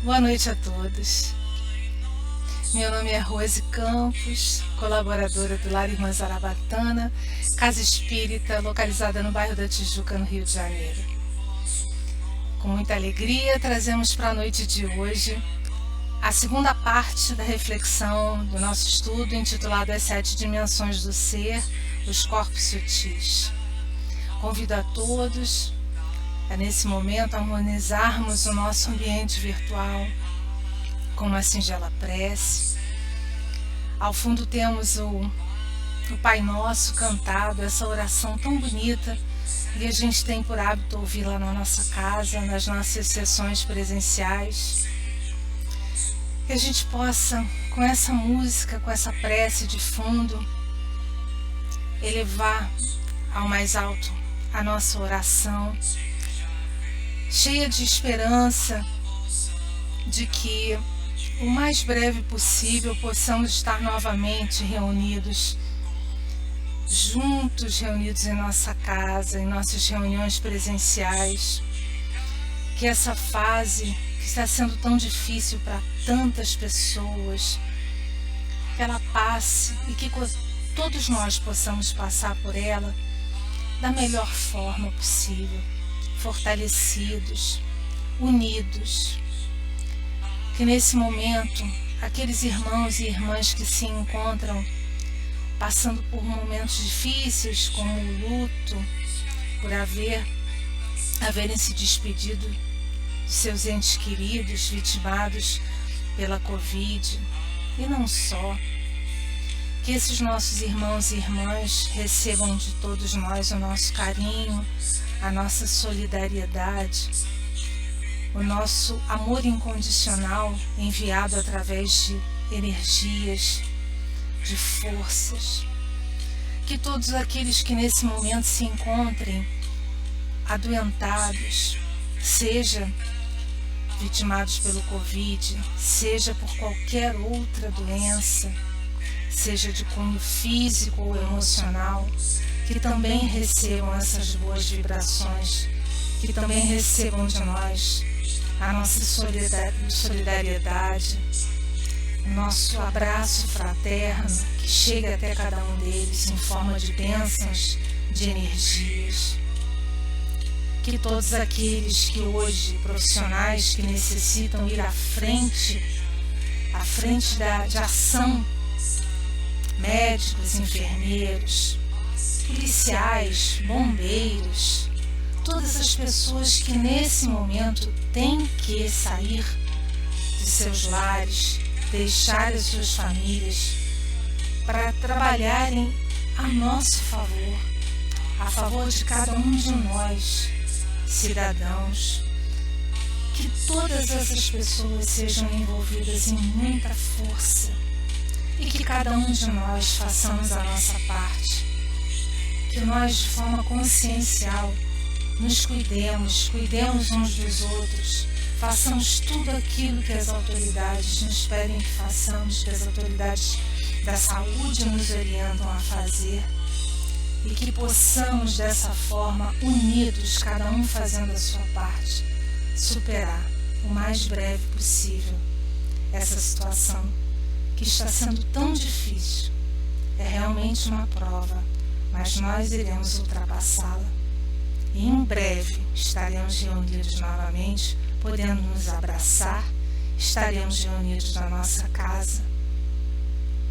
Boa noite a todos. Meu nome é Rose Campos, colaboradora do Lar Irmã Zarabatana, casa espírita localizada no bairro da Tijuca, no Rio de Janeiro. Com muita alegria, trazemos para a noite de hoje a segunda parte da reflexão do nosso estudo intitulado As Sete Dimensões do Ser, os Corpos Sutis. Convido a todos a, nesse momento, harmonizarmos o nosso ambiente virtual com uma singela prece. Ao fundo temos o Pai Nosso cantado, essa oração tão bonita que a gente tem por hábito ouvir lá na nossa casa, nas nossas sessões presenciais. Que a gente possa, com essa música, com essa prece de fundo, elevar ao mais alto a nossa oração, cheia de esperança de que o mais breve possível possamos estar novamente reunidos, juntos, reunidos em nossa casa, em nossas reuniões presenciais. Que essa fase que está sendo tão difícil para tantas pessoas, que ela passe e que todos nós possamos passar por ela da melhor forma possível, fortalecidos, unidos. Que nesse momento, aqueles irmãos e irmãs que se encontram passando por momentos difíceis, como o luto, por haverem se despedido de seus entes queridos vitimados pela Covid, e não só, que esses nossos irmãos e irmãs recebam de todos nós o nosso carinho, a nossa solidariedade, o nosso amor incondicional enviado através de energias, de forças. Que todos aqueles que nesse momento se encontrem adoentados, seja vitimados pelo Covid, seja por qualquer outra doença, seja de cunho físico ou emocional, que também recebam essas boas vibrações, que também recebam de nós a nossa solidariedade, nosso abraço fraterno, que chega até cada um deles em forma de bênçãos, de energias. Que todos aqueles que hoje, profissionais que necessitam ir à frente de ação, médicos, enfermeiros, policiais, bombeiros, todas as pessoas que nesse momento têm que sair de seus lares, deixar as suas famílias para trabalharem a nosso favor, a favor de cada um de nós, cidadãos. Que todas essas pessoas sejam envolvidas em muita força e que cada um de nós façamos a nossa parte. Que nós, de forma consciencial, nos cuidemos uns dos outros, façamos tudo aquilo que as autoridades nos pedem que façamos, que as autoridades da saúde nos orientam a fazer, e que possamos dessa forma, unidos, cada um fazendo a sua parte, superar o mais breve possível essa situação que está sendo tão difícil. É realmente uma prova, mas nós iremos ultrapassá-la. E em breve estaremos reunidos novamente, podendo nos abraçar, estaremos reunidos na nossa casa,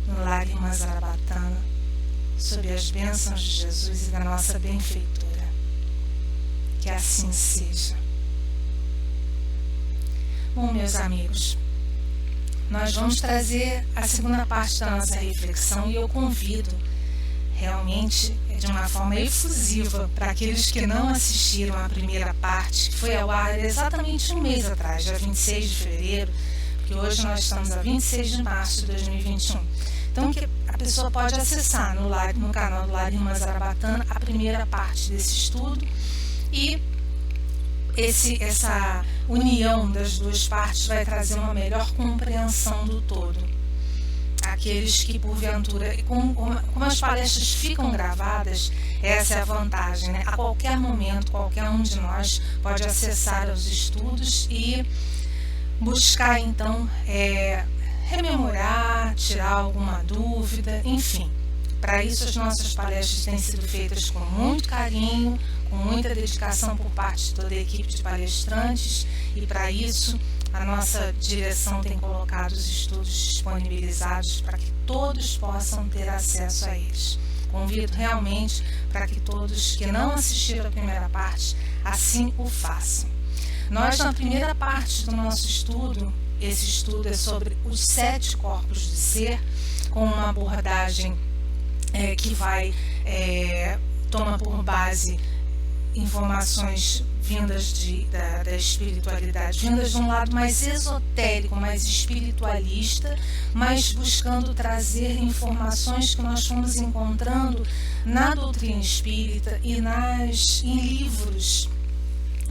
no Lar Irmã Zarabatana, sob as bênçãos de Jesus e da nossa benfeitora. Que assim seja. Bom, meus amigos, nós vamos trazer a segunda parte da nossa reflexão e eu convido realmente de uma forma efusiva para aqueles que não assistiram à primeira parte, que foi ao ar exatamente um mês atrás, dia 26 de fevereiro, porque hoje nós estamos a 26 de março de 2021. Então, que a pessoa pode acessar no canal do Lar Irmã Zarabatana a primeira parte desse estudo e essa união das duas partes vai trazer uma melhor compreensão do todo. Aqueles que, porventura, como as palestras ficam gravadas, essa é a vantagem, né? A qualquer momento, qualquer um de nós pode acessar os estudos e buscar então rememorar, tirar alguma dúvida, enfim. Para isso as nossas palestras têm sido feitas com muito carinho, com muita dedicação por parte de toda a equipe de palestrantes, e para isso a nossa direção tem colocado os estudos disponibilizados para que todos possam ter acesso a eles. Convido realmente para que todos que não assistiram à primeira parte, assim o façam. Nós, na primeira parte do nosso estudo, esse estudo é sobre os 7 corpos de ser, com uma abordagem que toma por base informações vindas da espiritualidade, vindas de um lado mais esotérico, mais espiritualista, mas buscando trazer informações que nós fomos encontrando na doutrina espírita e em livros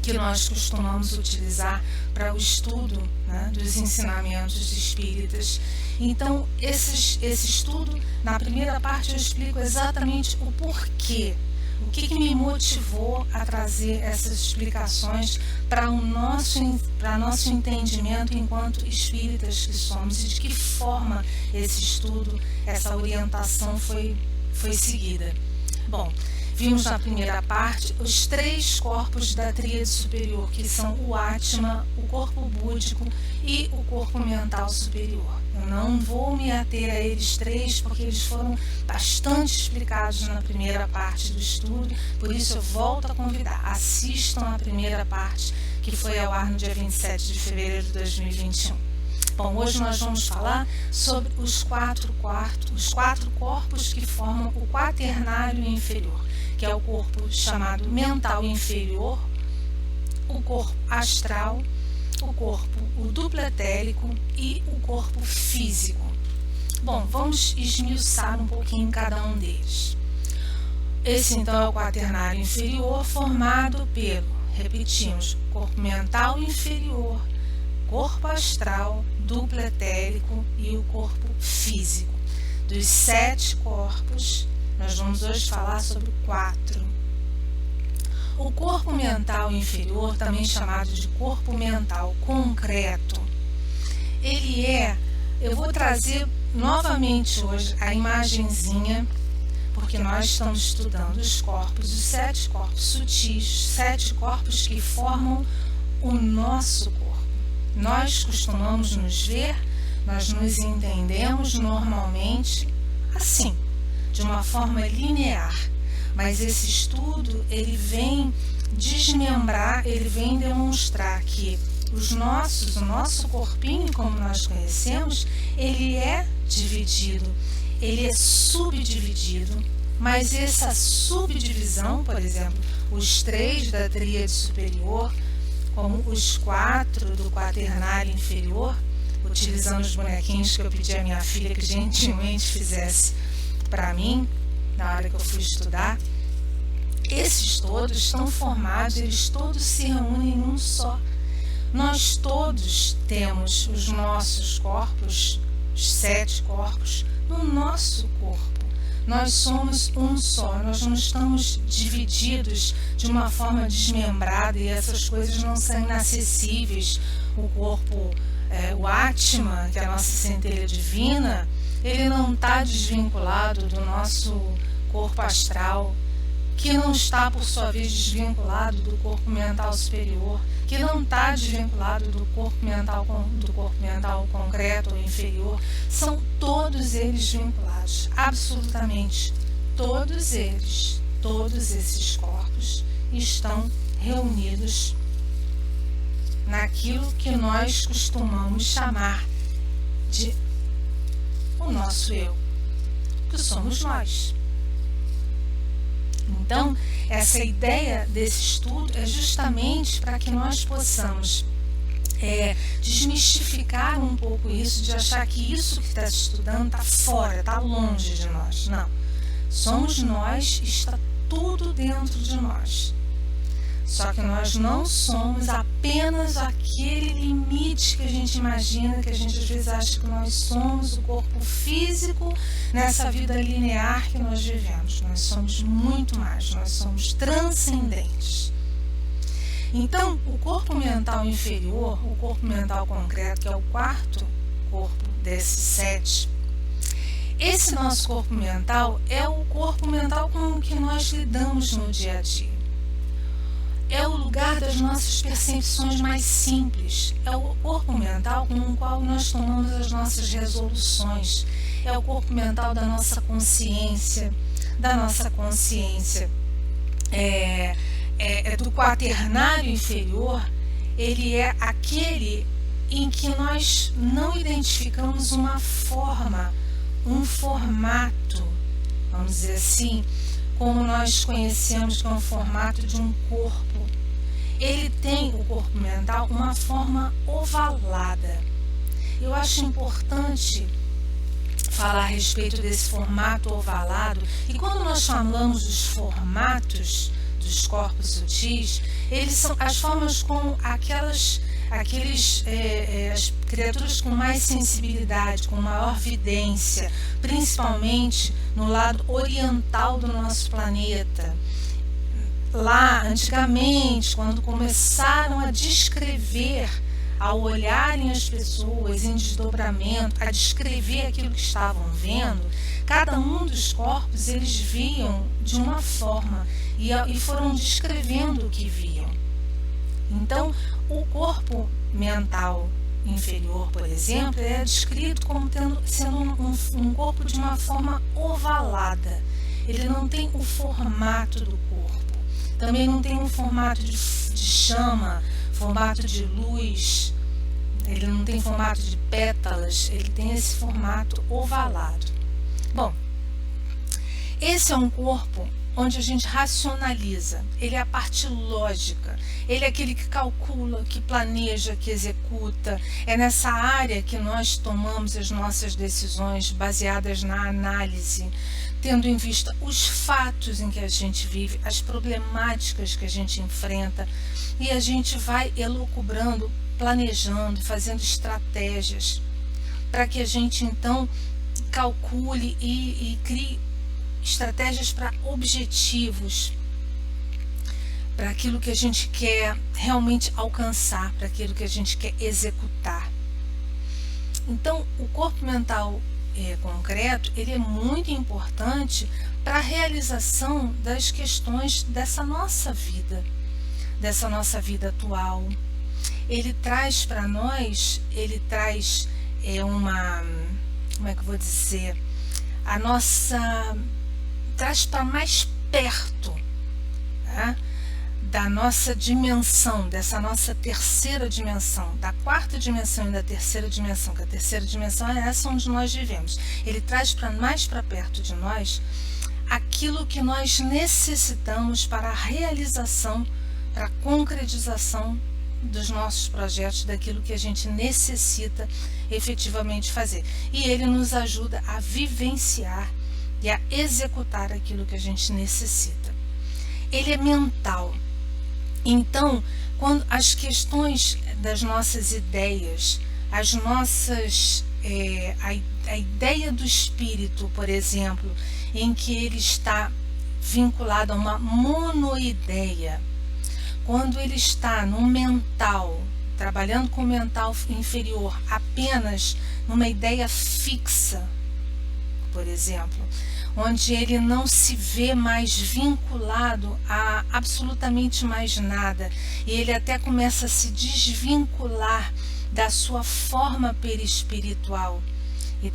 que nós costumamos utilizar para o estudo, né, dos ensinamentos espíritas. Então, esse estudo, na primeira parte eu explico exatamente o porquê, o que me motivou a trazer essas explicações para o nosso entendimento enquanto espíritas que somos, e de que forma esse estudo, essa orientação foi seguida. Bom, vimos na primeira parte os 3 corpos da tríade superior, que são o Atma, o corpo búdico e o corpo mental superior. Eu não vou me ater a eles 3, porque eles foram bastante explicados na primeira parte do estudo, por isso eu volto a convidar, assistam a primeira parte, que foi ao ar no dia 27 de fevereiro de 2021. Bom, hoje nós vamos falar sobre os 4 corpos que formam o quaternário inferior, que é o corpo chamado mental inferior, o corpo astral, o duplo etérico e o corpo físico. Bom, vamos esmiuçar um pouquinho cada um deles. Esse então é o quaternário inferior, formado pelo, repetimos, corpo mental inferior, corpo astral, duplo etérico e o corpo físico. Dos 7 corpos, nós vamos hoje falar sobre 4. O corpo mental inferior, também chamado de corpo mental concreto, eu vou trazer novamente hoje a imagenzinha, porque nós estamos estudando os 7 corpos sutis, 7 corpos que formam o nosso corpo. Nós costumamos nos ver, nós nos entendemos normalmente assim, de uma forma linear, mas esse estudo ele vem desmembrar, ele vem demonstrar que o nosso corpinho, como nós conhecemos, ele é dividido, ele é subdividido, mas essa subdivisão, por exemplo, os 3 da tríade superior, como os 4 do quaternário inferior, utilizando os bonequinhos que eu pedi à minha filha que gentilmente fizesse para mim, na hora que eu fui estudar, esses todos estão formados, eles todos se reúnem em um só. Nós todos temos os nossos corpos, os 7 corpos, no nosso corpo. Nós somos um só, nós não estamos divididos de uma forma desmembrada e essas coisas não são inacessíveis. O corpo, o Atma, que é a nossa centelha divina, ele não está desvinculado do nosso corpo astral, que não está, por sua vez, desvinculado do corpo mental superior, que não está desvinculado do corpo mental concreto ou inferior. São todos eles vinculados, absolutamente todos eles, todos esses corpos estão reunidos naquilo que nós costumamos chamar de o nosso eu, que somos nós. Então, essa ideia desse estudo é justamente para que nós possamos desmistificar um pouco isso, de achar que isso que está estudando está fora, está longe de nós. Não. Somos nós, está tudo dentro de nós. Só que nós não somos apenas aquele limite que a gente imagina, que a gente às vezes acha que nós somos o corpo físico nessa vida linear que nós vivemos. Nós somos muito mais, nós somos transcendentes. Então, o corpo mental inferior, o corpo mental concreto, que é o quarto corpo desses 7, esse nosso corpo mental é o corpo mental com o que nós lidamos no dia a dia. É o lugar das nossas percepções mais simples. É o corpo mental com o qual nós tomamos as nossas resoluções. É o corpo mental da nossa consciência, do quaternário inferior. Ele é aquele em que nós não identificamos uma forma, um formato, vamos dizer assim, como nós conhecemos, que é um formato de um corpo. Ele tem, o corpo mental, uma forma ovalada. Eu acho importante falar a respeito desse formato ovalado, e quando nós falamos dos formatos dos corpos sutis, eles são as formas como as criaturas com mais sensibilidade, com maior vidência, principalmente no lado oriental do nosso planeta. Lá, antigamente, quando começaram a descrever, ao olharem as pessoas em desdobramento, a descrever aquilo que estavam vendo, cada um dos corpos eles viam de uma forma e foram descrevendo o que viam. Então, o corpo mental inferior, por exemplo, é descrito como sendo um corpo de uma forma ovalada. Ele não tem o formato do corpo, também não tem um formato de chama, formato de luz, ele não tem formato de pétalas, ele tem esse formato ovalado. Bom, esse é um corpo onde a gente racionaliza, ele é a parte lógica, ele é aquele que calcula, que planeja, que executa. É nessa área que nós tomamos as nossas decisões baseadas na análise, tendo em vista os fatos em que a gente vive, as problemáticas que a gente enfrenta, e a gente vai elucubrando, planejando, fazendo estratégias para que a gente então calcule e crie estratégias para objetivos, para aquilo que a gente quer realmente alcançar, para aquilo que a gente quer executar. Então, o corpo mental concreto, ele é muito importante para a realização das questões dessa nossa vida atual. Ele traz para nós, como é que eu vou dizer, traz para mais perto, tá, da nossa dimensão, dessa nossa terceira dimensão, da quarta dimensão e da terceira dimensão, que a terceira dimensão é essa onde nós vivemos. Ele traz mais para perto de nós aquilo que nós necessitamos para a realização, para a concretização dos nossos projetos, daquilo que a gente necessita efetivamente fazer. E ele nos ajuda a vivenciar e a executar aquilo que a gente necessita. Ele é mental. Então, quando as questões das nossas ideias, a ideia do espírito, por exemplo, em que ele está vinculado a uma monoideia, quando ele está no mental, trabalhando com o mental inferior, apenas numa ideia fixa, por exemplo, onde ele não se vê mais vinculado a absolutamente mais nada, e ele até começa a se desvincular da sua forma perispiritual e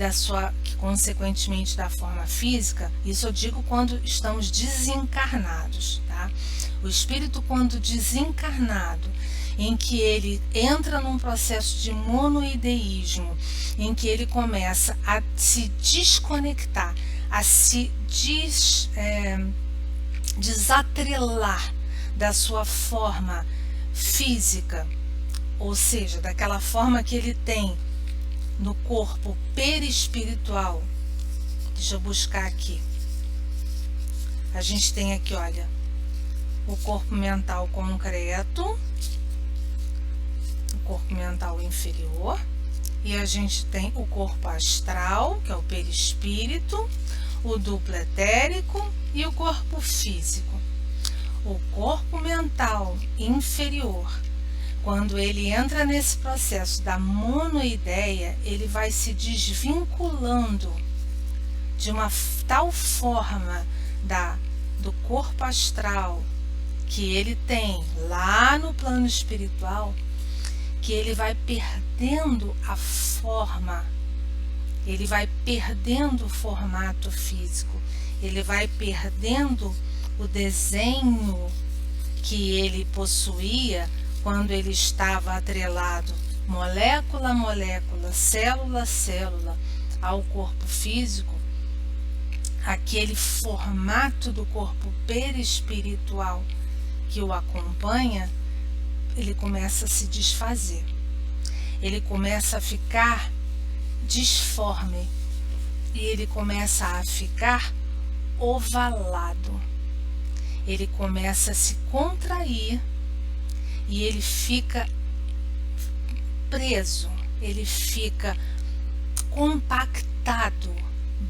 consequentemente da forma física. Isso eu digo quando estamos desencarnados, tá? O espírito, quando desencarnado, em que ele entra num processo de monoideísmo, em que ele começa a se desconectar, a se desatrelar da sua forma física, ou seja, daquela forma que ele tem no corpo perispiritual. Deixa eu buscar aqui. A gente tem aqui, olha, o corpo mental concreto, o corpo mental inferior, e a gente tem o corpo astral, que é o perispírito, o duplo etérico e o corpo físico. O corpo mental inferior, quando ele entra nesse processo da monoideia, ele vai se desvinculando de uma tal forma do corpo astral que ele tem lá no plano espiritual, que ele vai perdendo a forma, ele vai perdendo o formato físico, ele vai perdendo o desenho que ele possuía quando ele estava atrelado molécula a molécula, célula a célula ao corpo físico. Aquele formato do corpo perispiritual que o acompanha, ele começa a se desfazer, ele começa a ficar disforme e ele começa a ficar ovalado, ele começa a se contrair e ele fica preso, ele fica compactado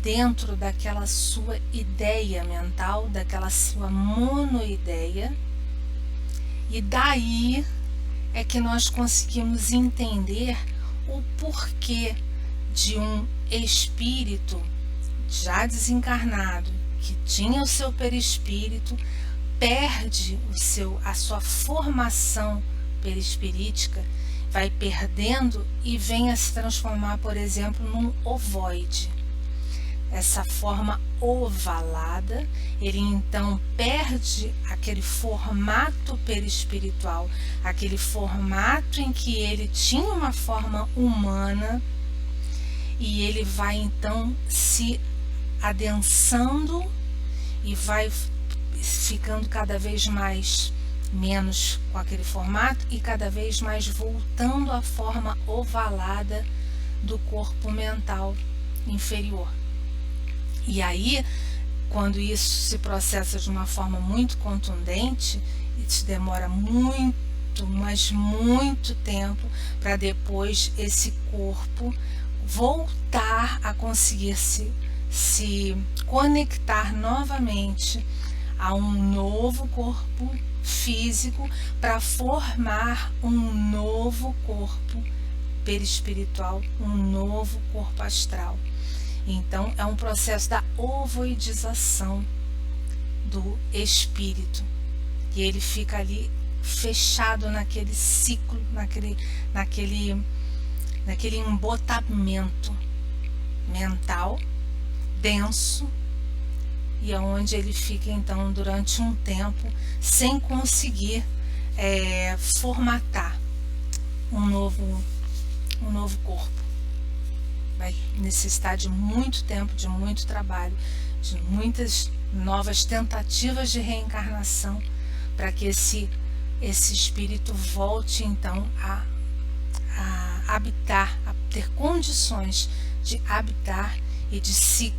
dentro daquela sua ideia mental, daquela sua monoideia, e daí é que nós conseguimos entender o porquê de um espírito já desencarnado, que tinha o seu perispírito, perde a sua formação perispirítica, vai perdendo e vem a se transformar, por exemplo, num ovoide. Essa forma ovalada, ele então perde aquele formato perispiritual, aquele formato em que ele tinha uma forma humana, e ele vai então se adensando e vai ficando cada vez mais menos com aquele formato e cada vez mais voltando à forma ovalada do corpo mental inferior. E aí, quando isso se processa de uma forma muito contundente, isso demora muito, mas muito tempo para depois esse corpo voltar a conseguir se conectar novamente a um novo corpo físico para formar um novo corpo perispiritual, um novo corpo astral. Então, é um processo da ovoidização do espírito. E ele fica ali fechado naquele ciclo, naquele embotamento mental denso, e onde ele fica então durante um tempo sem conseguir formatar um novo corpo. Vai necessitar de muito tempo, de muito trabalho, de muitas novas tentativas de reencarnação para que esse espírito volte então a habitar, a ter condições de habitar e de se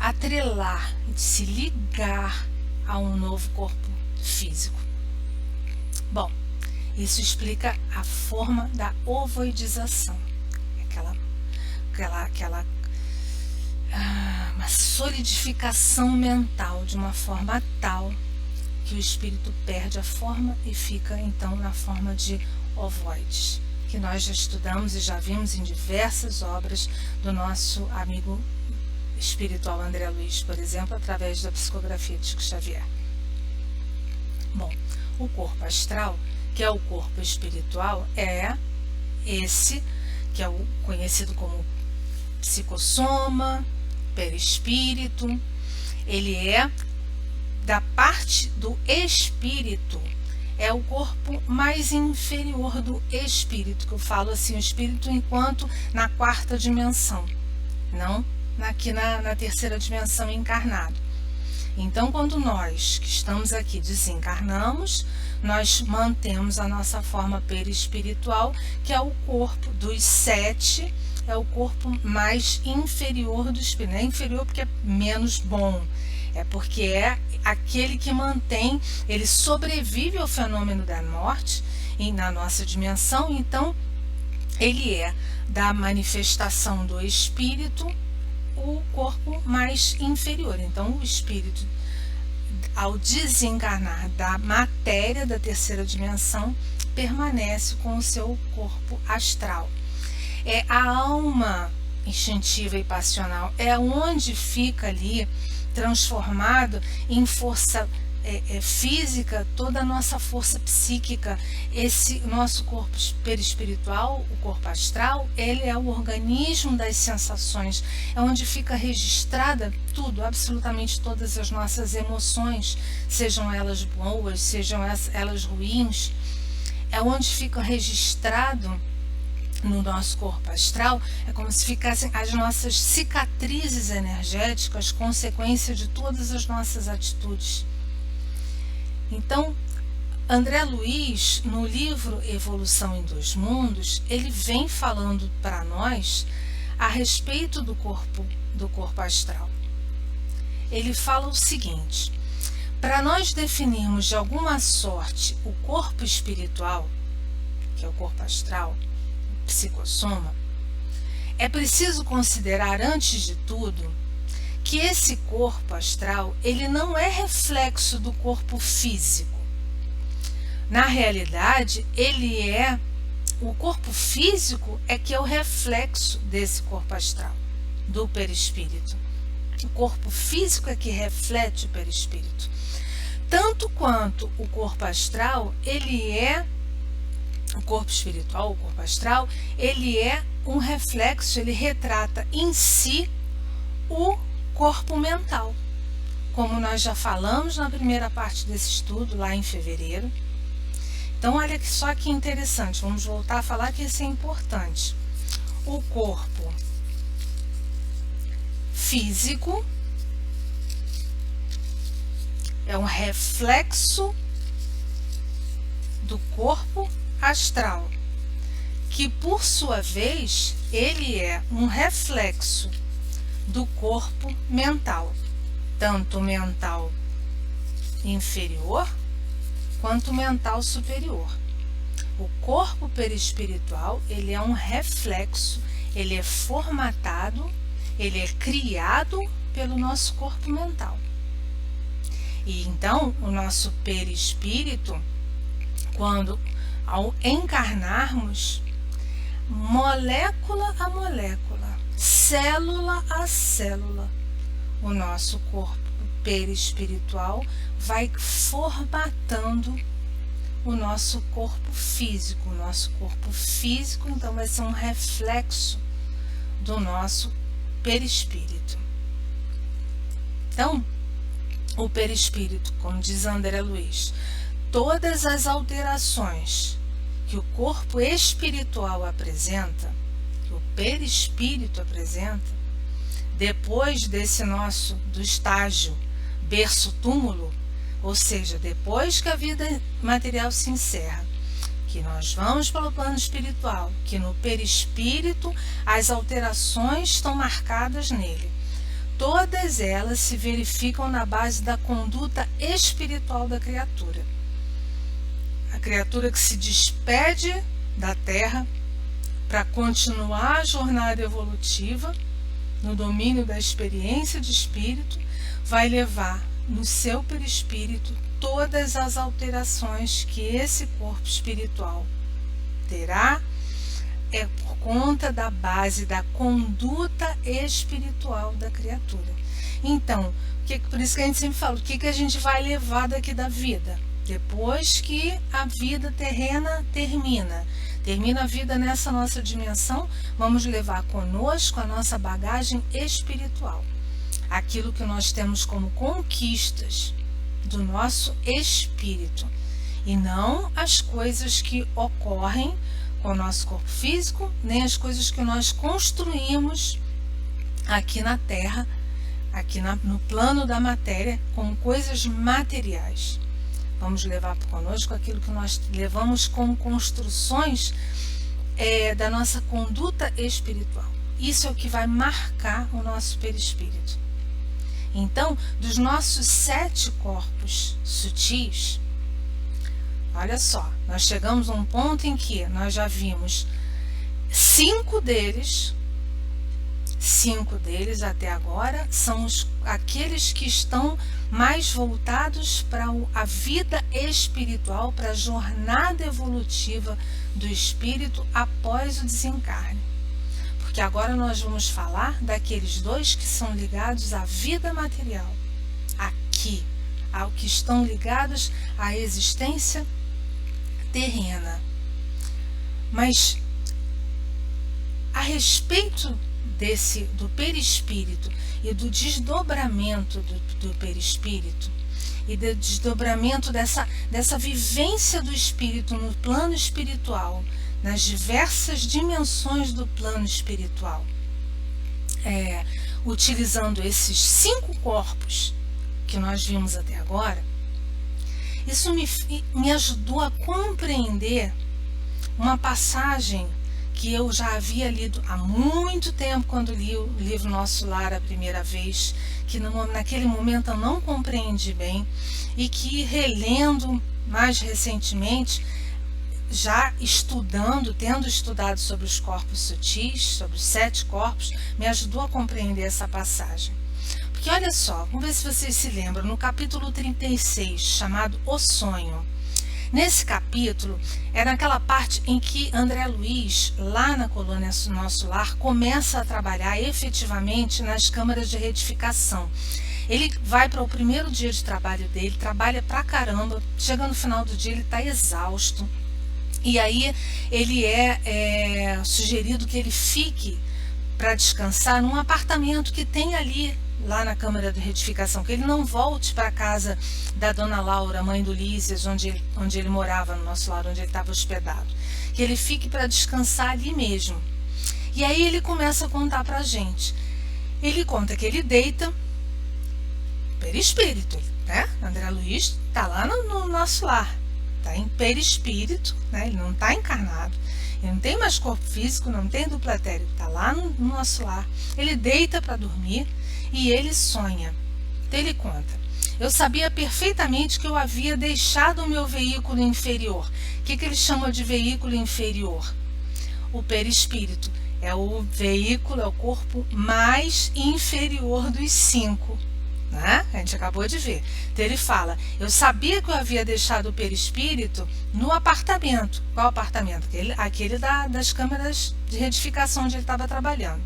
atrelar, de se ligar a um novo corpo físico. Bom, isso explica a forma da ovoidização, uma solidificação mental de uma forma tal que o espírito perde a forma e fica então na forma de ovoides, que nós já estudamos e já vimos em diversas obras do nosso amigo espiritual André Luiz, por exemplo, através da psicografia de Chico Xavier. Bom, o corpo astral, que é o corpo espiritual, é esse que é o conhecido como psicossoma, perispírito. Ele é da parte do espírito, é o corpo mais inferior do espírito, que eu falo assim, o espírito enquanto na quarta dimensão, não aqui na terceira dimensão encarnado. Então, quando nós que estamos aqui desencarnamos, nós mantemos a nossa forma perispiritual, que é o corpo dos 7, é o corpo mais inferior do espírito. Não é inferior porque é menos bom, é porque é aquele que mantém, ele sobrevive ao fenômeno da morte na nossa dimensão. Então, ele é da manifestação do espírito o corpo mais inferior. Então, o espírito ao desencarnar da matéria da terceira dimensão, permanece com o seu corpo astral. É a alma instintiva e passional, é onde fica ali transformado em força física toda a nossa força psíquica. Esse nosso corpo perispiritual, o corpo astral, ele é o organismo das sensações, é onde fica registrada tudo, absolutamente todas as nossas emoções, sejam elas boas, sejam elas ruins, é onde fica registrado no nosso corpo astral, é como se ficassem as nossas cicatrizes energéticas, consequência de todas as nossas atitudes. Então, André Luiz, no livro Evolução em Dois Mundos, ele vem falando para nós a respeito do corpo astral. Ele fala o seguinte: para nós definirmos de alguma sorte o corpo espiritual, que é o corpo astral, o psicossoma, é preciso considerar, antes de tudo, que esse corpo astral, ele não é reflexo do corpo físico. Na realidade, o corpo físico é que é o reflexo desse corpo astral, do perispírito. O corpo físico é que reflete o perispírito. Tanto quanto o corpo astral, o corpo espiritual, o corpo astral, ele é um reflexo, ele retrata em si o corpo mental, como nós já falamos na primeira parte desse estudo, lá em fevereiro. Então, olha só que interessante, vamos voltar a falar que isso é importante. O corpo físico é um reflexo do corpo astral, que por sua vez, ele é um reflexo do corpo mental, tanto mental inferior quanto mental superior. O corpo perispiritual, ele é um reflexo, ele é formatado, ele é criado pelo nosso corpo mental. E então, o nosso perispírito, ao encarnarmos, molécula a molécula, célula a célula, o nosso corpo perispiritual vai formatando o nosso corpo físico. O nosso corpo físico, então, vai ser um reflexo do nosso perispírito. Então, o perispírito, como diz André Luiz, todas as alterações que o corpo espiritual apresenta, que o perispírito apresenta, depois do estágio berço-túmulo, ou seja, depois que a vida material se encerra, que nós vamos pelo plano espiritual, que no perispírito as alterações estão marcadas nele. Todas elas se verificam na base da conduta espiritual da criatura. A criatura que se despede da Terra para continuar a jornada evolutiva no domínio da experiência de espírito, vai levar no seu perispírito todas as alterações que esse corpo espiritual terá, por conta da base da conduta espiritual da criatura. Então, por isso que a gente sempre fala, o que a gente vai levar daqui da vida? Depois que a vida terrena termina a vida nessa nossa dimensão, vamos levar conosco a nossa bagagem espiritual. Aquilo que nós temos como conquistas do nosso espírito. E não as coisas que ocorrem com o nosso corpo físico, nem as coisas que nós construímos aqui na Terra, no plano da matéria, como coisas materiais. Vamos levar conosco aquilo que nós levamos como construções da nossa conduta espiritual. Isso é o que vai marcar o nosso perispírito. Então, dos nossos 7 corpos sutis, olha só, nós chegamos a um ponto em que nós já vimos 5 deles 5 deles até agora são aqueles que estão mais voltados para a vida espiritual, para a jornada evolutiva do espírito após o desencarne. Porque agora nós vamos falar daqueles 2 que são ligados à vida material, aqui, ao que estão ligados à existência terrena. Mas a respeito do perispírito e do desdobramento do perispírito e do desdobramento dessa vivência do espírito no plano espiritual, nas diversas dimensões do plano espiritual, utilizando esses 5 corpos que nós vimos até agora, isso me ajudou a compreender uma passagem que eu já havia lido há muito tempo, quando li o livro Nosso Lar a primeira vez, que naquele momento eu não compreendi bem, e que relendo mais recentemente, já tendo estudado sobre os corpos sutis, sobre os 7 corpos, me ajudou a compreender essa passagem. Porque olha só, vamos ver se vocês se lembram, no capítulo 36, chamado O Sonho. Nesse capítulo, é naquela parte em que André Luiz, lá na colônia Nosso Lar, começa a trabalhar efetivamente nas câmaras de retificação. Ele vai para o primeiro dia de trabalho dele, trabalha pra caramba, chega no final do dia ele está exausto. E aí ele é sugerido que ele fique para descansar num apartamento que tem ali, lá na Câmara de Retificação, que ele não volte para a casa da dona Laura, mãe do Lísias, onde ele morava, no Nosso Lar, onde ele estava hospedado. Que ele fique para descansar ali mesmo. E aí ele começa a contar para a gente. Ele conta que ele deita perispírito, né? André Luiz está lá no Nosso Lar, está em perispírito, né? Ele não está encarnado. Ele não tem mais corpo físico, não tem dupla etérica, está lá no Nosso Lar. Ele deita para dormir e ele sonha. Então ele conta: eu sabia perfeitamente que eu havia deixado o meu veículo inferior. O que ele chama de veículo inferior? O perispírito. É o veículo, é o corpo mais inferior dos 5. Né? A gente acabou de ver. Então ele fala: eu sabia que eu havia deixado o perispírito no apartamento. Qual apartamento? Aquele das câmaras de retificação onde ele estava trabalhando.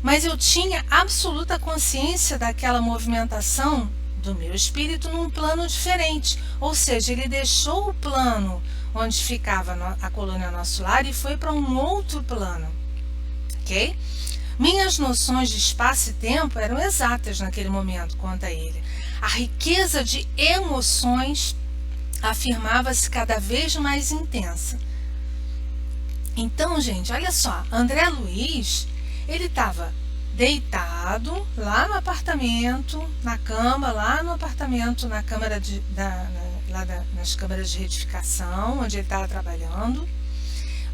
Mas eu tinha absoluta consciência daquela movimentação do meu espírito num plano diferente. Ou seja, ele deixou o plano onde ficava a colônia Nosso Lar e foi para um outro plano. Ok? Minhas noções de espaço e tempo eram exatas naquele momento, conta ele. A riqueza de emoções afirmava-se cada vez mais intensa. Então, gente, olha só, André Luiz, ele estava deitado lá no apartamento, na cama, lá no apartamento, na câmara nas câmaras de retificação, onde ele estava trabalhando.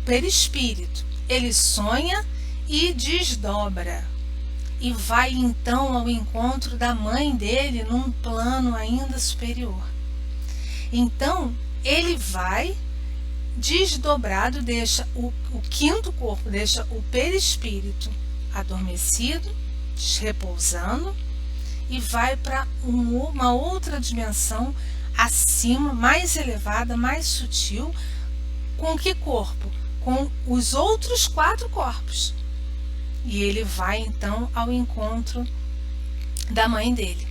Perispírito, ele sonha e desdobra, e vai então ao encontro da mãe dele num plano ainda superior. Então ele vai desdobrado, deixa o 5º corpo, deixa o perispírito adormecido, repousando, e vai para uma outra dimensão acima, mais elevada, mais sutil. Com que corpo? Com os outros 4 corpos. E ele vai então ao encontro da mãe dele.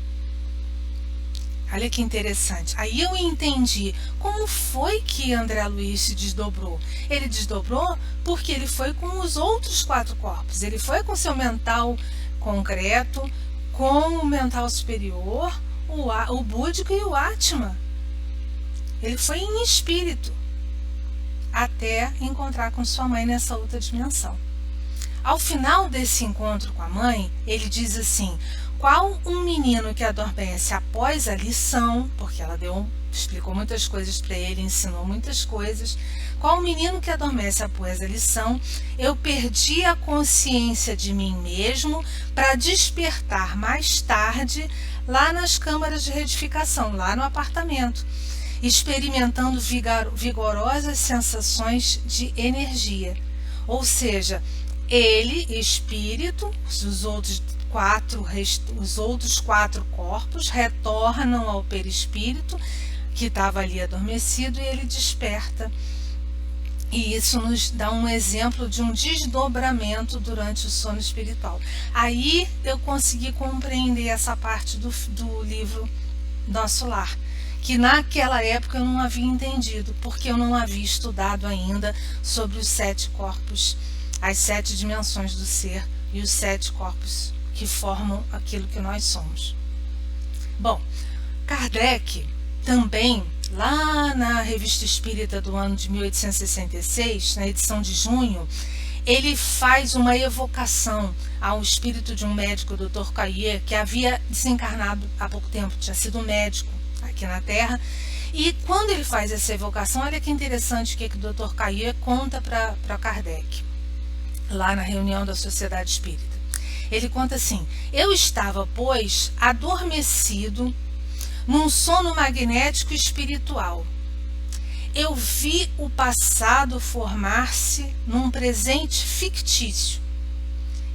Olha que interessante. Aí eu entendi como foi que André Luiz se desdobrou. Ele desdobrou porque ele foi com os outros 4 corpos. Ele foi com seu mental concreto, com o mental superior, o búdico e o Atma. Ele foi em espírito até encontrar com sua mãe nessa outra dimensão. Ao final desse encontro com a mãe, ele diz assim: qual um menino que adormece após a lição, porque ela explicou muitas coisas para ele, ensinou muitas coisas. Qual um menino que adormece após a lição, eu perdi a consciência de mim mesmo para despertar mais tarde lá nas câmaras de retificação, lá no apartamento, experimentando vigorosas sensações de energia. Ou seja, ele, espírito, os outros quatro corpos retornam ao perispírito, que estava ali adormecido, e ele desperta. E isso nos dá um exemplo de um desdobramento durante o sono espiritual. Aí eu consegui compreender essa parte do livro Nosso Lar, que naquela época eu não havia entendido, porque eu não havia estudado ainda sobre os 7 corpos, as 7 dimensões do ser e os 7 corpos que formam aquilo que nós somos. Bom, Kardec também, lá na Revista Espírita do ano de 1866, na edição de junho, ele faz uma evocação ao espírito de um médico, Dr. Caillier, que havia desencarnado há pouco tempo, tinha sido médico aqui na Terra. E quando ele faz essa evocação, olha que interessante o que o Dr. Caillier conta para Kardec, lá na reunião da Sociedade Espírita. Ele conta assim: eu estava, pois, adormecido num sono magnético espiritual. Eu vi o passado formar-se num presente fictício.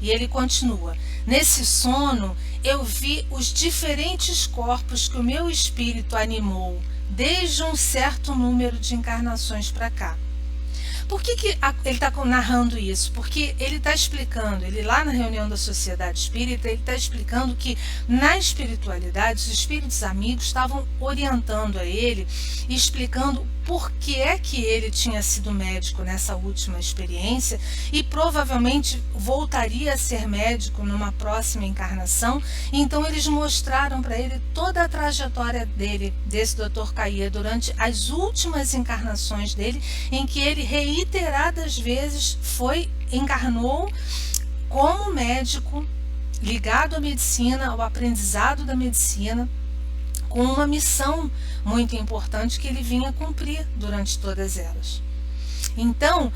E ele continua: nesse sono eu vi os diferentes corpos que o meu espírito animou desde um certo número de encarnações para cá. Por que ele está narrando isso? Porque ele está explicando, ele lá na reunião da Sociedade Espírita, ele está explicando que na espiritualidade os espíritos amigos estavam orientando a ele e explicando por que é que ele tinha sido médico nessa última experiência e provavelmente voltaria a ser médico numa próxima encarnação. Então eles mostraram para ele toda a trajetória dele, desse Dr. Caillier, durante as últimas encarnações dele, em que ele reiteradas vezes encarnou como médico, ligado à medicina, ao aprendizado da medicina, com uma missão muito importante que ele vinha cumprir durante todas elas. Então,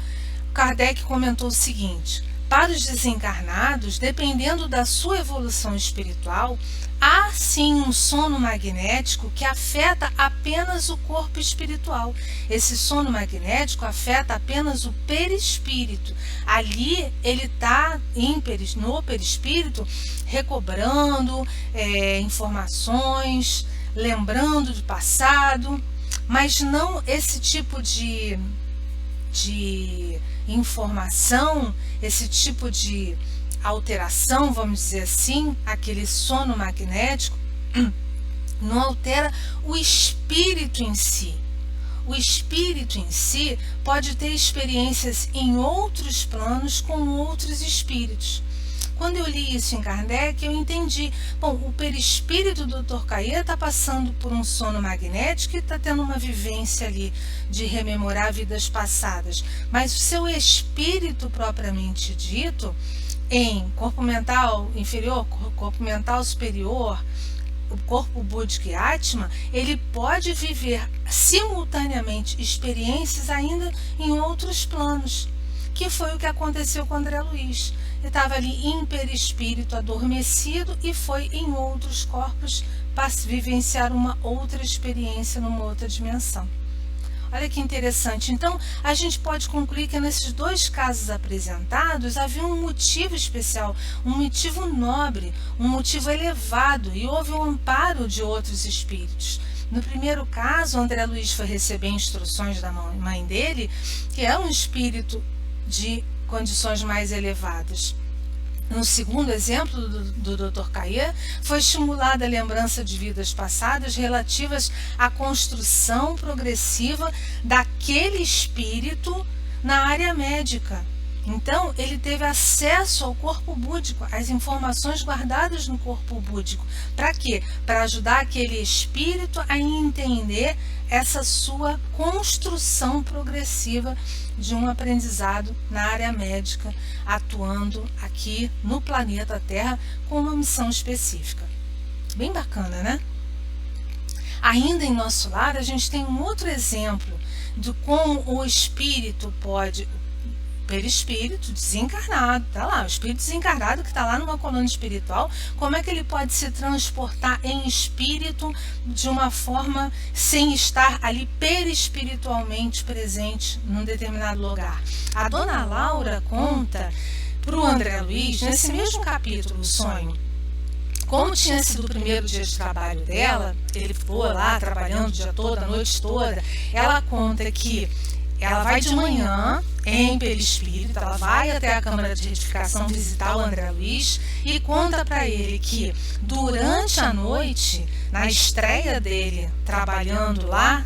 Kardec comentou o seguinte: para os desencarnados, dependendo da sua evolução espiritual, há sim um sono magnético que afeta apenas o corpo espiritual. Esse sono magnético afeta apenas o perispírito. Ali ele está no perispírito recobrando informações, lembrando do passado, mas não esse tipo de informação, esse tipo de alteração, vamos dizer assim, aquele sono magnético, não altera o espírito em si. O espírito em si pode ter experiências em outros planos com outros espíritos. Quando eu li isso em Kardec, eu entendi. Bom, o perispírito do Dr. Caillier está passando por um sono magnético e está tendo uma vivência ali de rememorar vidas passadas. Mas o seu espírito propriamente dito, em corpo mental inferior, corpo mental superior, o corpo búdico e Atma, ele pode viver simultaneamente experiências ainda em outros planos, que foi o que aconteceu com André Luiz. Ele estava ali em perispírito adormecido e foi em outros corpos para vivenciar uma outra experiência numa outra dimensão. Olha que interessante. Então, a gente pode concluir que nesses 2 casos apresentados havia um motivo especial, um motivo nobre, um motivo elevado, e houve um amparo de outros espíritos. No primeiro caso, André Luiz foi receber instruções da mãe dele, que é um espírito de condições mais elevadas. No segundo exemplo do Dr. Caillier, foi estimulada a lembrança de vidas passadas relativas à construção progressiva daquele espírito na área médica. Então, ele teve acesso ao corpo búdico, às informações guardadas no corpo búdico. Para quê? Para ajudar aquele espírito a entender essa sua construção progressiva de um aprendizado na área médica, atuando aqui no planeta Terra com uma missão específica. Bem bacana, né? Ainda em Nosso Lar, a gente tem um outro exemplo de como o espírito pode, perispírito desencarnado, tá lá, o espírito desencarnado que está lá numa colônia espiritual, como é que ele pode se transportar em espírito de uma forma sem estar ali perispiritualmente presente num determinado lugar. A dona Laura conta para o André Luiz, nesse mesmo capítulo, o sonho, como tinha sido o primeiro dia de trabalho dela, ele foi lá trabalhando o dia todo, a noite toda, ela conta que ela vai de manhã em perispírito, ela vai até a Câmara de Retificação visitar o André Luiz e conta para ele que durante a noite, na estreia dele trabalhando lá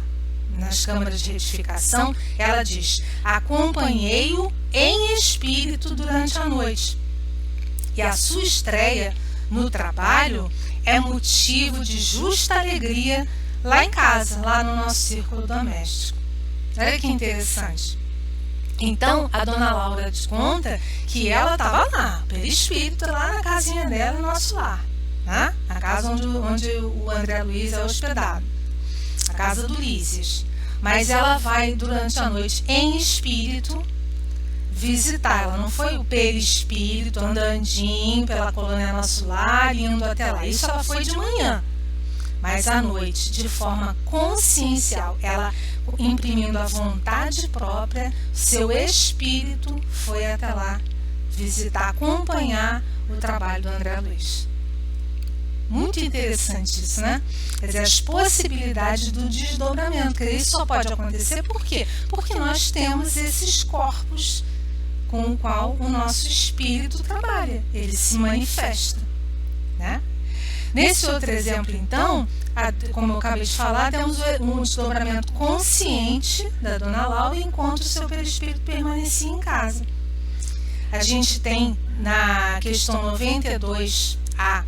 nas câmaras de retificação, ela diz: acompanhei-o em espírito durante a noite. E a sua estreia no trabalho é motivo de justa alegria lá em casa, lá no nosso círculo doméstico. Olha que interessante. Então, a dona Laura conta que ela estava lá, perispírito, lá na casinha dela, no nosso lar, né? A casa onde o André Luiz é hospedado, a casa do Ulisses. Mas ela vai durante a noite em espírito visitar. Ela não foi o perispírito andandinho pela colônia Nosso Lar, indo até lá. Isso ela foi de manhã. Mas à noite, de forma consciencial, ela imprimindo a vontade própria, seu espírito foi até lá visitar, acompanhar o trabalho do André Luiz. Muito interessante isso, né? Quer dizer, as possibilidades do desdobramento. Quer dizer, isso só pode acontecer por quê? Porque nós temos esses corpos com o qual o nosso espírito trabalha, ele se manifesta, né? Nesse outro exemplo, então, como eu acabei de falar, temos um desdobramento consciente da dona Laura enquanto o seu perispírito permanecia em casa. A gente tem na questão 92A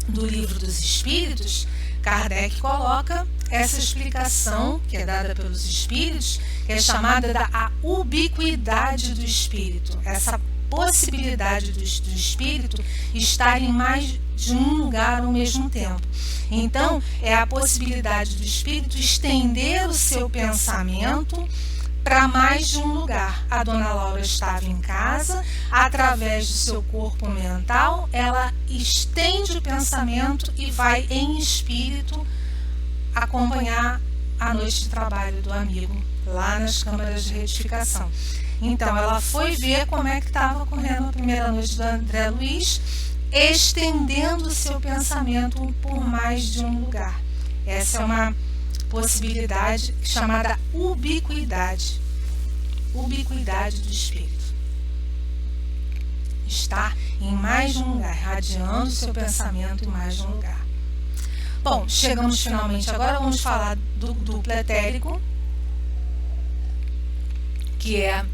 do Livro dos Espíritos, Kardec coloca essa explicação que é dada pelos espíritos, que é chamada da ubiquidade do espírito, essa possibilidade do espírito estar em mais de um lugar ao mesmo tempo. Então, é a possibilidade do espírito estender o seu pensamento para mais de um lugar. A dona Laura estava em casa, através do seu corpo mental, ela estende o pensamento e vai em espírito acompanhar a noite de trabalho do amigo, lá nas câmaras de retificação. Então, ela foi ver como é que estava correndo a primeira noite do André Luiz, estendendo o seu pensamento por mais de um lugar. Essa é uma possibilidade chamada ubiquidade do espírito. Estar em mais de um lugar, irradiando o seu pensamento em mais de um lugar. Bom, chegamos finalmente agora, vamos falar do duplo etérico, que é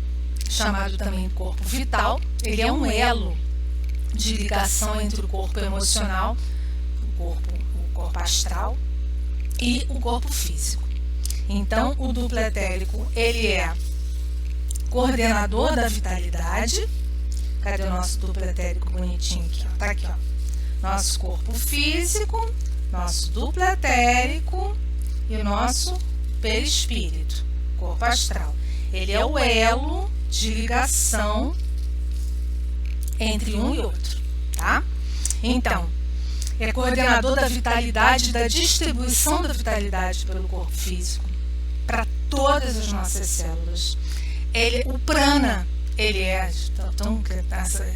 chamado também de corpo vital. Ele é um elo de ligação entre o corpo emocional, o corpo astral e o corpo físico. Então, o duplo etérico, ele é coordenador da vitalidade. Cadê o nosso duplo etérico bonitinho aqui? Tá aqui, ó. Nosso corpo físico, nosso duplo etérico e o nosso perispírito, corpo astral. Ele é o elo de ligação entre um e outro, tá? Então, é coordenador da vitalidade, da distribuição da vitalidade pelo corpo físico para todas as nossas células. O prana, ele é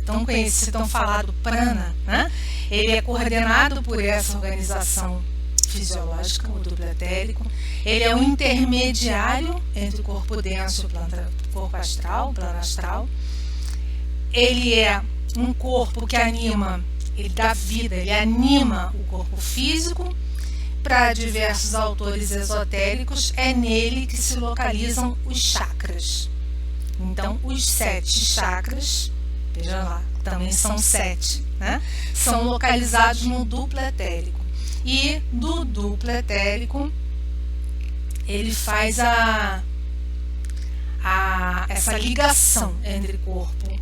tão conhecido, tão falado prana, né? Ele é coordenado por essa organização fisiológica, o duplo etérico. Ele é um intermediário entre o corpo denso e o corpo astral, o plano astral. Ele é um corpo que anima, ele dá vida, ele anima o corpo físico. Para diversos autores esotéricos, é nele que se localizam os chakras. Então, os 7 chakras, veja lá, também são 7, né? São localizados no duplo etérico. E do duplo etérico, ele faz essa ligação entre corpo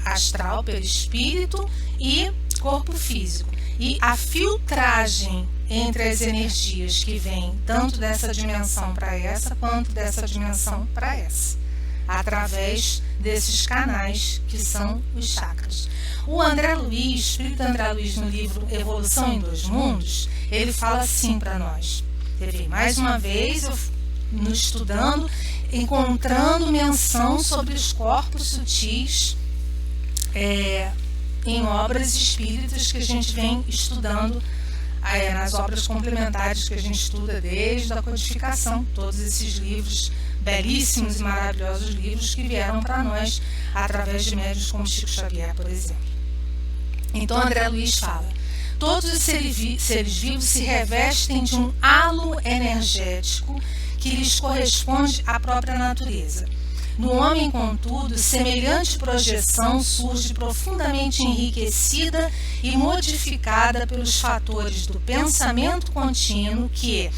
astral, perispírito e corpo físico. E a filtragem entre as energias que vêm tanto dessa dimensão para essa, quanto dessa dimensão para essa, através desses canais que são os chakras. O André Luiz, Espírito André Luiz, no livro Evolução em Dois Mundos, ele fala assim para nós. Mais uma vez, eu no estudando, encontrando menção sobre os corpos sutis em obras espíritas que a gente vem estudando, nas obras complementares que a gente estuda desde a codificação, todos esses livros, belíssimos e maravilhosos livros que vieram para nós através de médiuns como Chico Xavier, por exemplo. Então André Luiz fala: todos os seres vivos se revestem de um halo energético que lhes corresponde à própria natureza. No homem, contudo, semelhante projeção surge profundamente enriquecida e modificada pelos fatores do pensamento contínuo que,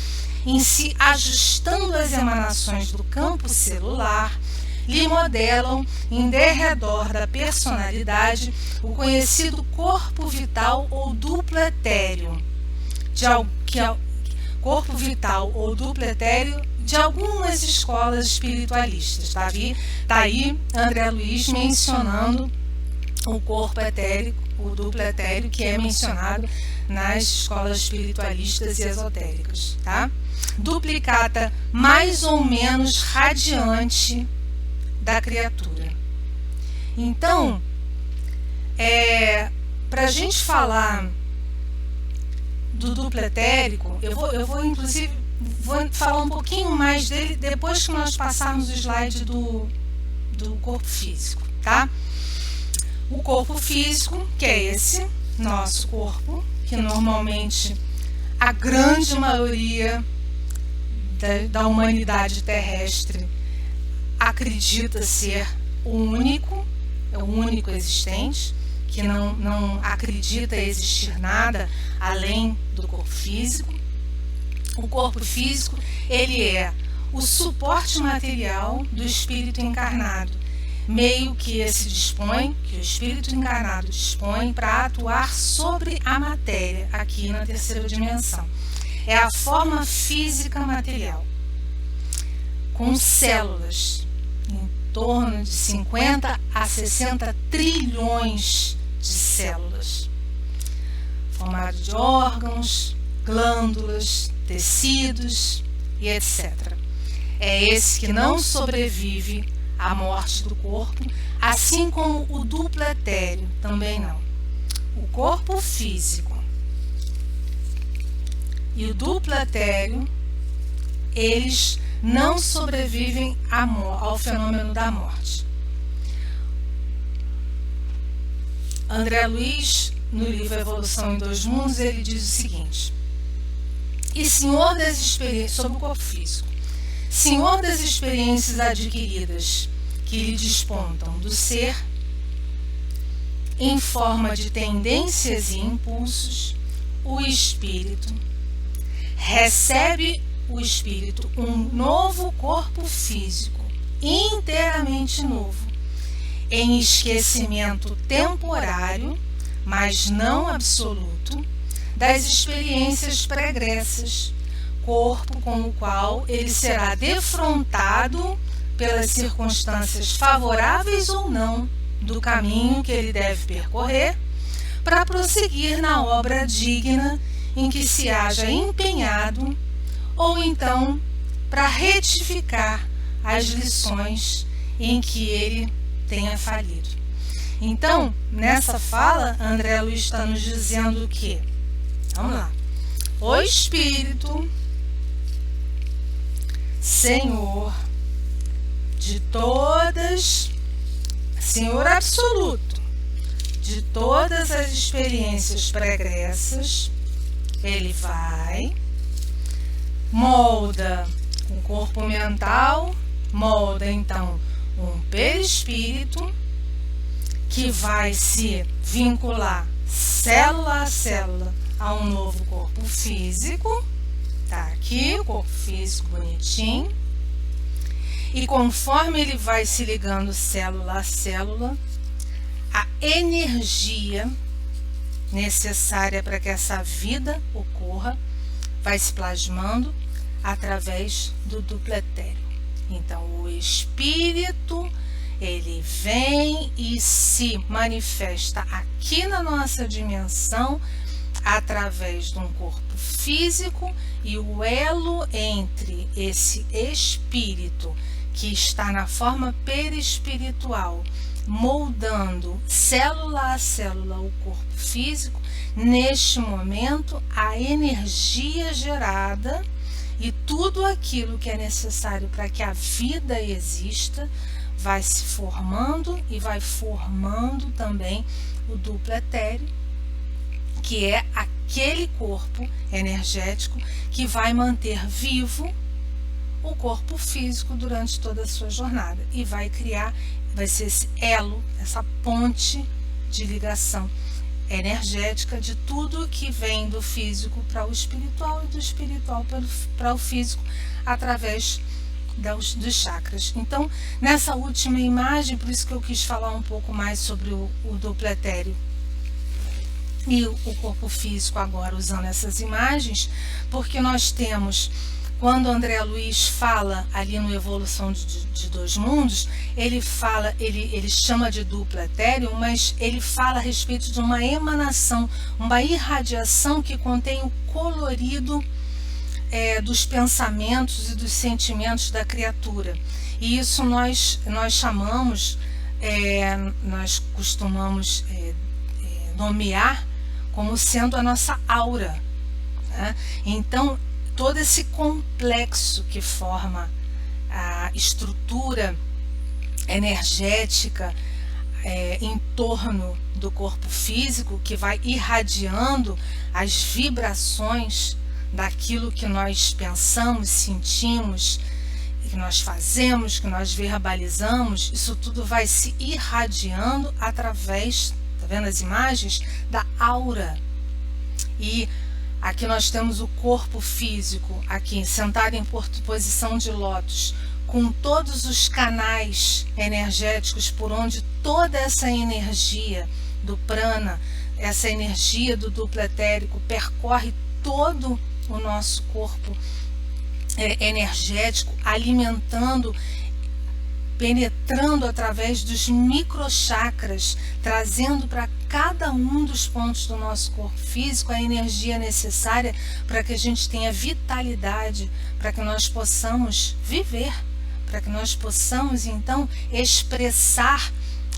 em se ajustando às emanações do campo celular, lhe modelam em derredor da personalidade o conhecido corpo vital ou duplo etéreo, corpo vital ou duplo etéreo de algumas escolas espiritualistas. Tá aí André Luiz mencionando o corpo etérico, o duplo etéreo, que é mencionado nas escolas espiritualistas e esotéricas. Tá? Duplicata mais ou menos radiante da criatura. Então, para a gente falar do duplo etérico, eu vou inclusive falar um pouquinho mais dele depois que nós passarmos o slide do corpo físico, tá? O corpo físico, que é esse nosso corpo, que normalmente a grande maioria da humanidade terrestre acredita ser o único existente, que não acredita existir nada além do corpo físico. O corpo físico, ele é o suporte material do espírito encarnado, meio que o espírito encarnado dispõe para atuar sobre a matéria, aqui na terceira dimensão. É a forma física material, com células, em torno de 50 a 60 trilhões de células, formado de órgãos, glândulas, tecidos e etc. É esse que não sobrevive à morte do corpo, assim como o duplo etéreo também não. O corpo físico e o duplo etéreo, eles não sobrevivem ao fenômeno da morte. André Luiz, no livro Evolução em Dois Mundos, ele diz o seguinte: e senhor das experiências, sobre o corpo físico, senhor das experiências adquiridas que lhe despontam do ser, em forma de tendências e impulsos, o espírito recebe um novo corpo físico, inteiramente novo, em esquecimento temporário, mas não absoluto, das experiências pregressas, corpo com o qual ele será defrontado pelas circunstâncias favoráveis ou não do caminho que ele deve percorrer para prosseguir na obra digna em que se haja empenhado, ou então para retificar as lições em que ele tenha falido. Então, nessa fala, André Luiz está nos dizendo que, vamos lá, o Espírito, Senhor de todas, Senhor absoluto de todas as experiências pregressas, ele vai, molda o corpo mental, molda então um perispírito que vai se vincular célula a célula a um novo corpo físico. Tá aqui o corpo físico bonitinho. E conforme ele vai se ligando célula a célula, a energia necessária para que essa vida ocorra vai se plasmando através do duplo etéreo. Então, o espírito, ele vem e se manifesta aqui na nossa dimensão através de um corpo físico, e o elo entre esse espírito que está na forma perispiritual moldando célula a célula o corpo físico, neste momento a energia gerada e tudo aquilo que é necessário para que a vida exista vai se formando e vai formando também o duplo etéreo, que é aquele corpo energético que vai manter vivo o corpo físico durante toda a sua jornada e vai ser esse elo, essa ponte de ligação energética de tudo que vem do físico para o espiritual e do espiritual para o físico através dos chakras. Então, nessa última imagem, por isso que eu quis falar um pouco mais sobre o duplo etéreo e o corpo físico agora, usando essas imagens, porque nós temos, quando André Luiz fala ali no Evolução de Dois Mundos, ele chama de duplo etéreo, mas ele fala a respeito de uma emanação, uma irradiação que contém o colorido dos pensamentos e dos sentimentos da criatura. E isso nós chamamos, nós costumamos nomear como sendo a nossa aura, né? Então, todo esse complexo que forma a estrutura energética em torno do corpo físico, que vai irradiando as vibrações daquilo que nós pensamos, sentimos, que nós fazemos, que nós verbalizamos, isso tudo vai se irradiando através, tá vendo as imagens? Da aura. E aqui nós temos o corpo físico, aqui sentado em posição de lótus, com todos os canais energéticos por onde toda essa energia do prana, essa energia do duplo etérico percorre todo o nosso corpo energético, alimentando, penetrando através dos microchakras, trazendo para cada um dos pontos do nosso corpo físico a energia necessária para que a gente tenha vitalidade, para que nós possamos viver, para que nós possamos então expressar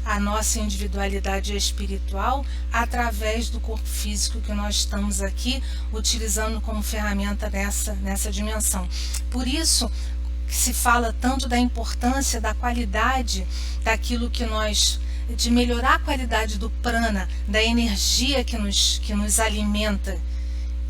a nossa individualidade espiritual através do corpo físico que nós estamos aqui utilizando como ferramenta nessa dimensão. Por isso que se fala tanto da importância da qualidade daquilo que nós, de melhorar a qualidade do prana, da energia que nos alimenta.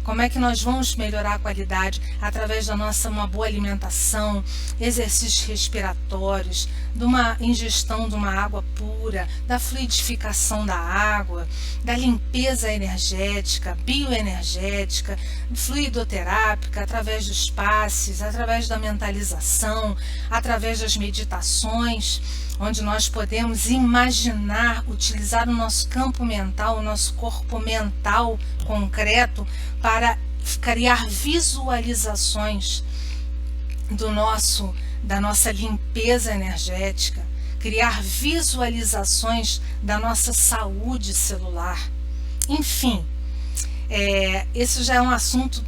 Como é que nós vamos melhorar a qualidade? Através da uma boa alimentação, exercícios respiratórios, de uma ingestão de uma água pura, da fluidificação da água, da limpeza energética, bioenergética, fluidoterápica, através dos passes, através da mentalização, através das meditações, onde nós podemos imaginar, utilizar o nosso campo mental, o nosso corpo mental concreto para criar visualizações da nossa limpeza energética, criar visualizações da nossa saúde celular. Enfim, esse já é um assunto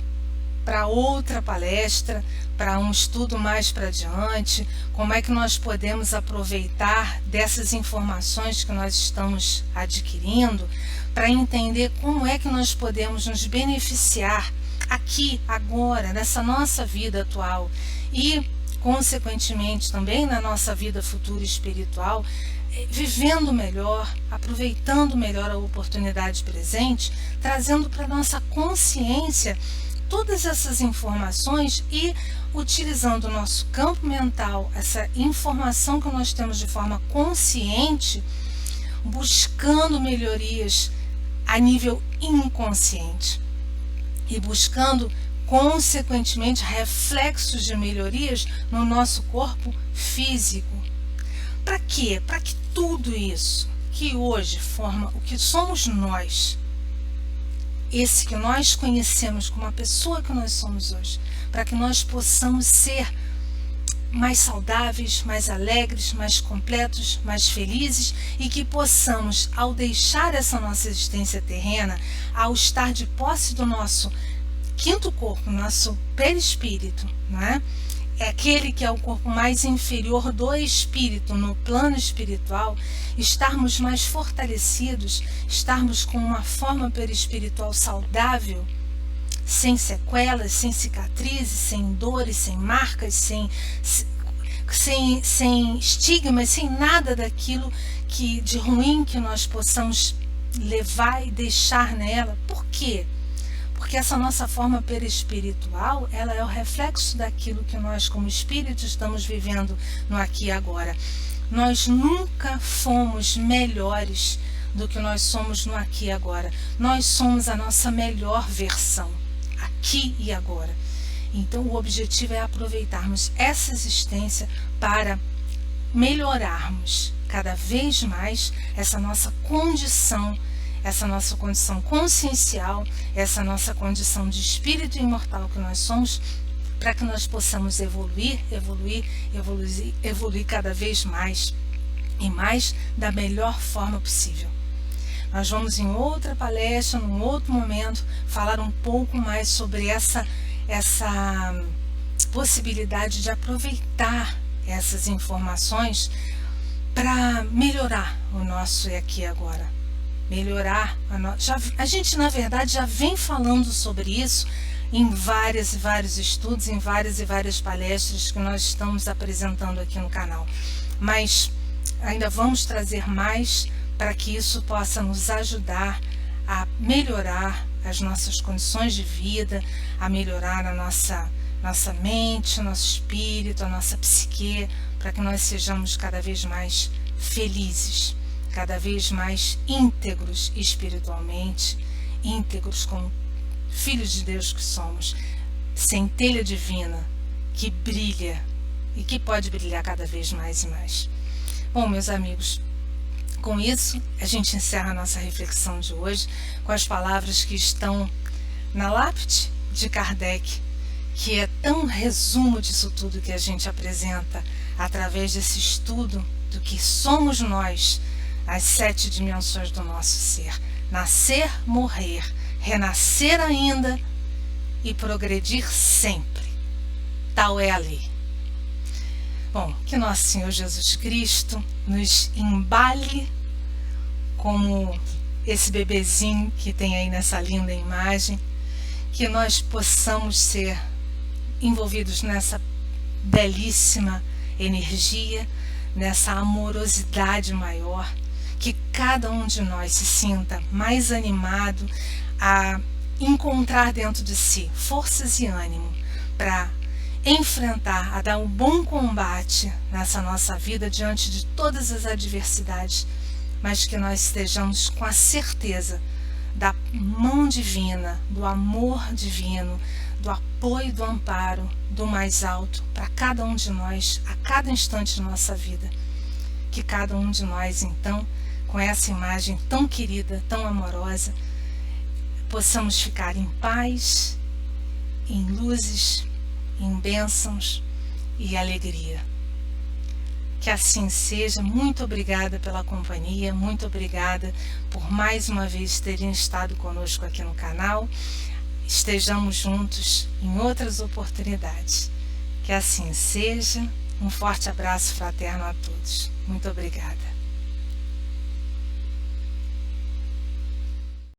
para outra palestra, para um estudo mais para diante, como é que nós podemos aproveitar dessas informações que nós estamos adquirindo para entender como é que nós podemos nos beneficiar aqui, agora, nessa nossa vida atual e, consequentemente, também na nossa vida futura espiritual, vivendo melhor, aproveitando melhor a oportunidade presente, trazendo para a nossa consciência todas essas informações e utilizando o nosso campo mental, essa informação que nós temos de forma consciente, buscando melhorias a nível inconsciente e buscando, consequentemente, reflexos de melhorias no nosso corpo físico. Para quê? Para que tudo isso que hoje forma o que somos nós, esse que nós conhecemos como a pessoa que nós somos hoje, para que nós possamos ser mais saudáveis, mais alegres, mais completos, mais felizes e que possamos, ao deixar essa nossa existência terrena, ao estar de posse do nosso quinto corpo, nosso perispírito, não é? é aquele que é o corpo mais inferior do espírito, no plano espiritual, estarmos mais fortalecidos, estarmos com uma forma perispiritual saudável, sem sequelas, sem cicatrizes, sem dores, sem marcas, sem estigmas, sem nada daquilo de ruim que nós possamos levar e deixar nela. Por quê? Porque essa nossa forma perispiritual, ela é o reflexo daquilo que nós como espírito estamos vivendo no aqui e agora. Nós nunca fomos melhores do que nós somos no aqui e agora. Nós somos a nossa melhor versão, aqui e agora. Então o objetivo é aproveitarmos essa existência para melhorarmos cada vez mais essa nossa condição consciencial, essa nossa condição de espírito imortal que nós somos, para que nós possamos evoluir cada vez mais e mais da melhor forma possível. Nós vamos em outra palestra, num outro momento, falar um pouco mais sobre essa possibilidade de aproveitar essas informações para melhorar o nosso aqui e agora. Melhorar a gente na verdade já vem falando sobre isso em vários estudos, em várias palestras que nós estamos apresentando aqui no canal, mas ainda vamos trazer mais para que isso possa nos ajudar a melhorar as nossas condições de vida, a melhorar a nossa mente, nosso espírito, a nossa psique, para que nós sejamos cada vez mais felizes, cada vez mais íntegros espiritualmente, íntegros como filhos de Deus que somos, centelha divina que brilha e que pode brilhar cada vez mais e mais. Bom, meus amigos, com isso a gente encerra a nossa reflexão de hoje com as palavras que estão na lápide de Kardec, que é tão resumo disso tudo que a gente apresenta através desse estudo do que somos nós, as 7 dimensões do nosso ser: nascer, morrer, renascer ainda e progredir sempre. Tal é a lei. Bom, que nosso Senhor Jesus Cristo nos embale como esse bebezinho que tem aí nessa linda imagem, que nós possamos ser envolvidos nessa belíssima energia, nessa amorosidade maior, que cada um de nós se sinta mais animado a encontrar dentro de si forças e ânimo para enfrentar, a dar um bom combate nessa nossa vida diante de todas as adversidades, mas que nós estejamos com a certeza da mão divina, do amor divino, do apoio, do amparo do mais alto para cada um de nós, a cada instante de nossa vida. Que cada um de nós, então, com essa imagem tão querida, tão amorosa, possamos ficar em paz, em luzes, em bênçãos e alegria. Que assim seja. Muito obrigada pela companhia, muito obrigada por mais uma vez terem estado conosco aqui no canal. Estejamos juntos em outras oportunidades. Que assim seja. Um forte abraço fraterno a todos. Muito obrigada.